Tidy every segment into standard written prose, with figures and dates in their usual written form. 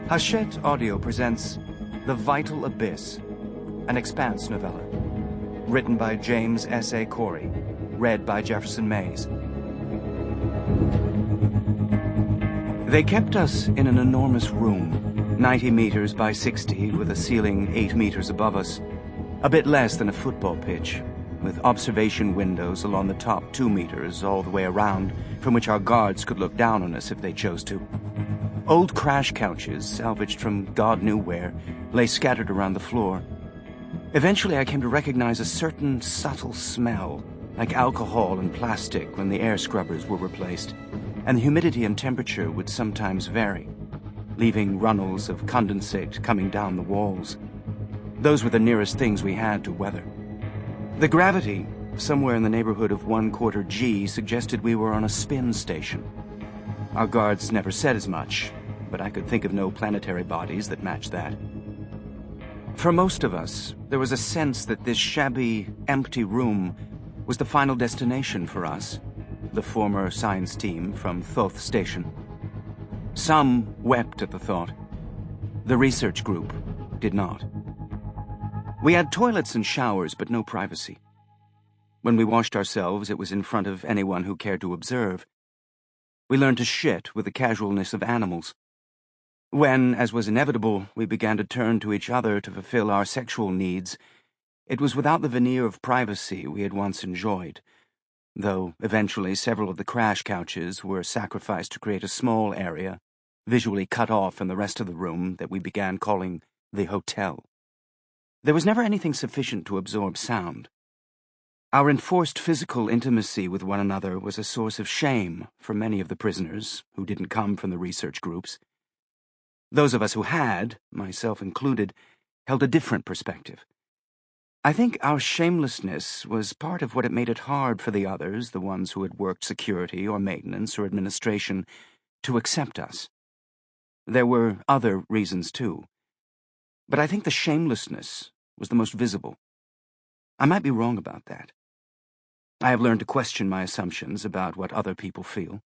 Hachette Audio presents The Vital Abyss, an Expanse novella. Written by James S.A. Corey. Read by Jefferson Mays. They kept us in an enormous room, 90 meters by 60, with a ceiling 8 meters above us, a bit less than a football pitch, with observation windows along the top 2 meters all the way around, from which our guards could look down on us if they chose to. Old crash couches, salvaged from God knew where, lay scattered around the floor. Eventually I came to recognize a certain subtle smell, like alcohol and plastic when the air scrubbers were replaced, and the humidity and temperature would sometimes vary, leaving runnels of condensate coming down the walls. Those were the nearest things we had to weather. The gravity, somewhere in the neighborhood of 1/4 G, suggested we were on a spin station. Our guards never said as much, but I could think of no planetary bodies that matched that. For most of us, there was a sense that this shabby, empty room was the final destination for us, the former science team from Thoth Station. Some wept at the thought. The research group did not. We had toilets and showers, but no privacy. When we washed ourselves, it was in front of anyone who cared to observe. We learned to shit with the casualness of animals. When, as was inevitable, we began to turn to each other to fulfill our sexual needs, it was without the veneer of privacy we had once enjoyed, though eventually several of the crash couches were sacrificed to create a small area, visually cut off from the rest of the room, that we began calling the hotel. There was never anything sufficient to absorb sound. Our enforced physical intimacy with one another was a source of shame for many of the prisoners who didn't come from the research groups. Those of us who had, myself included, held a different perspective. I think our shamelessness was part of what it made it hard for the others, the ones who had worked security or maintenance or administration, to accept us. There were other reasons too, but I think the shamelessness was the most visible. I might be wrong about that. I have learned to question my assumptions about what other people feel.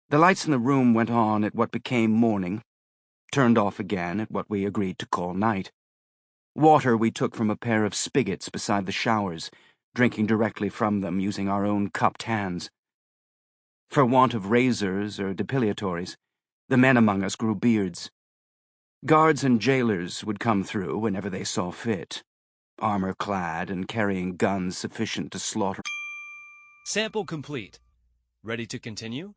The lights in the room went on at what became morning, turned off again at what we agreed to call night. Water we took from a pair of spigots beside the showers, drinking directly from them using our own cupped hands. For want of razors or depilatories, the men among us grew beards. Guards and jailers would come through whenever they saw fit, armor-clad and carrying guns sufficient to slaughter. Sample complete. Ready to continue?